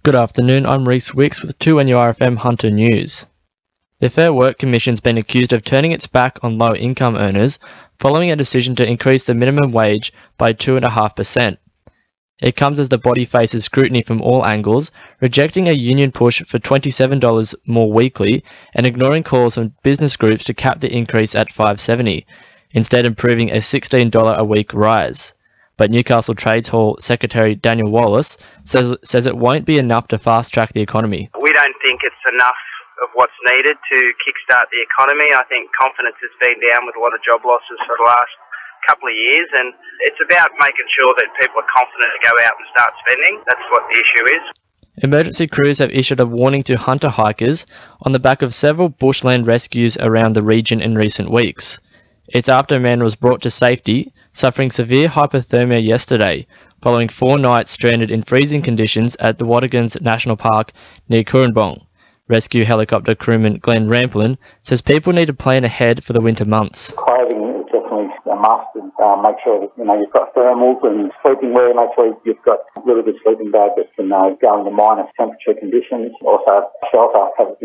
Good afternoon, I'm Rhys Wicks with 2NURFM Hunter News. The Fair Work Commission's been accused of turning its back on low-income earners following a decision to increase the minimum wage by 2.5%. It comes as the body faces scrutiny from all angles, rejecting a union push for $27 more weekly and ignoring calls from business groups to cap the increase at $5.70, instead approving a $16 a week rise. But Newcastle Trades Hall Secretary Daniel Wallace says it won't be enough to fast-track the economy. We don't think it's enough of what's needed to kickstart the economy. I think confidence has been down with a lot of job losses for the last couple of years, and it's about making sure that people are confident to go out and start spending. That's what the issue is. Emergency crews have issued a warning to hunter hikers on the back of several bushland rescues around the region in recent weeks. It's after a man was brought to safety, suffering severe hypothermia yesterday, following 4 nights stranded in freezing conditions at the Wattagans National Park near Currumbong. Rescue helicopter crewman Glenn Ramplin says people need to plan ahead for the winter months. Clothing is definitely a must, and make sure that you've got thermals and sleeping wear. Make sure you've got a really good sleeping bag that can go into minus temperature conditions. Also, shelter, have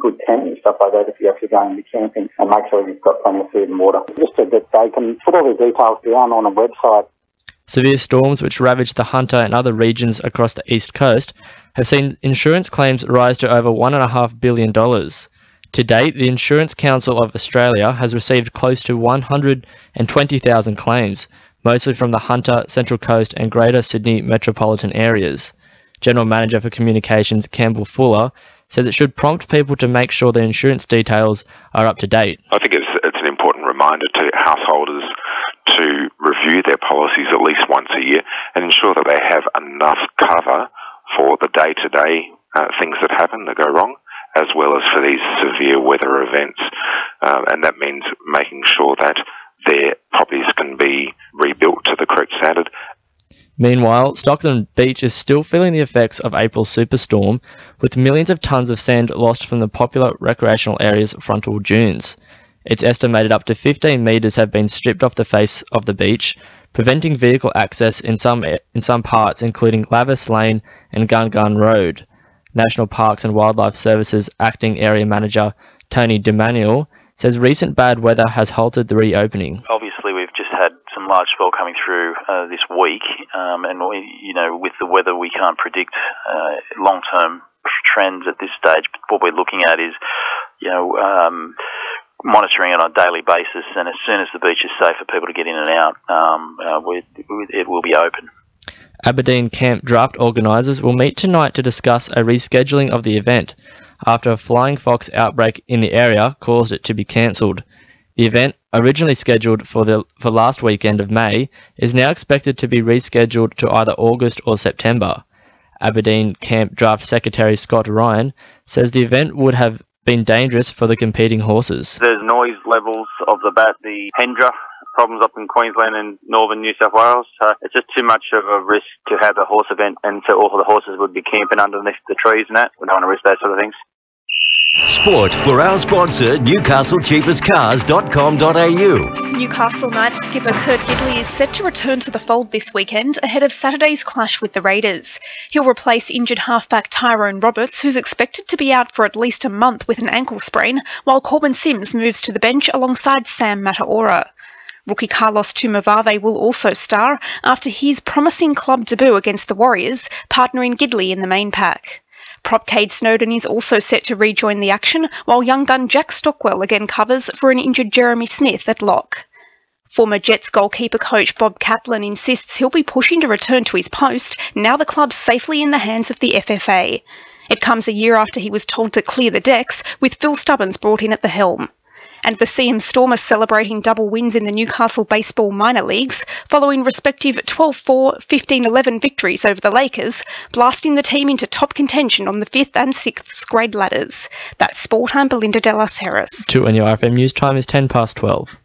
good tent and stuff like that if you're actually going into camping, and make sure you've got plenty of food and water. Just so that they can put all the details down on a website. Severe storms which ravaged the Hunter and other regions across the east coast have seen insurance claims rise to over $1.5 billion. To date, the Insurance Council of Australia has received close to 120,000 claims, mostly from the Hunter, Central Coast and Greater Sydney metropolitan areas. General Manager for Communications Campbell Fuller says it should prompt people to make sure their insurance details are up to date. I think it's an important reminder to householders to review their policies at least once a year and ensure that they have enough cover for the day-to-day things that happen, that go wrong, as well as for these severe weather events. And that means making sure that their properties can be rebuilt to the correct standard. Meanwhile, Stockton Beach is still feeling the effects of April's superstorm, with millions of tonnes of sand lost from the popular recreational area's frontal dunes. It's estimated up to 15 metres have been stripped off the face of the beach, preventing vehicle access in some parts, including Lavis Lane and Gun Road. National Parks and Wildlife Services Acting Area Manager Tony DeManuel says recent bad weather has halted the reopening. Obviously, we've just had some large spell coming through this week, and with the weather, we can't predict long-term trends at this stage. But what we're looking at is, monitoring it on a daily basis, and as soon as the beach is safe for people to get in and out, it will be open. Aberdeen Camp Draft organisers will meet tonight to discuss a rescheduling of the event after a flying fox outbreak in the area caused it to be cancelled. The event, originally scheduled for last weekend of May, is now expected to be rescheduled to either August or September. Aberdeen Camp Draft Secretary Scott Ryan says the event would have been dangerous for the competing horses. There's noise levels of the Hendra problems up in Queensland and northern New South Wales, so it's just too much of a risk to have a horse event, and so all the horses would be camping underneath the trees and that. We don't want to risk that sort of things. Sport for our sponsor, NewcastleCheapestCars.com.au. Newcastle Knights skipper Kurt Gidley is set to return to the fold this weekend ahead of Saturday's clash with the Raiders. He'll replace injured halfback Tyrone Roberts, who's expected to be out for at least a month with an ankle sprain, while Corbin Sims moves to the bench alongside Sam Mataora. Rookie Carlos Tumavave will also star after his promising club debut against the Warriors, partnering Gidley in the main pack. Prop Cade Snowden is also set to rejoin the action, while young gun Jack Stockwell again covers for an injured Jeremy Smith at lock. Former Jets goalkeeper coach Bob Kaplan insists he'll be pushing to return to his post now the club's safely in the hands of the FFA. It comes a year after he was told to clear the decks, with Phil Stubbins brought in at the helm. And the CM Storm are celebrating double wins in the Newcastle Baseball minor leagues, following respective 12-4, 15-11 victories over the Lakers, blasting the team into top contention on the 5th and 6th grade ladders. That's Sport. I'm Belinda De Las Heras. 2NURFM News time is 12:10.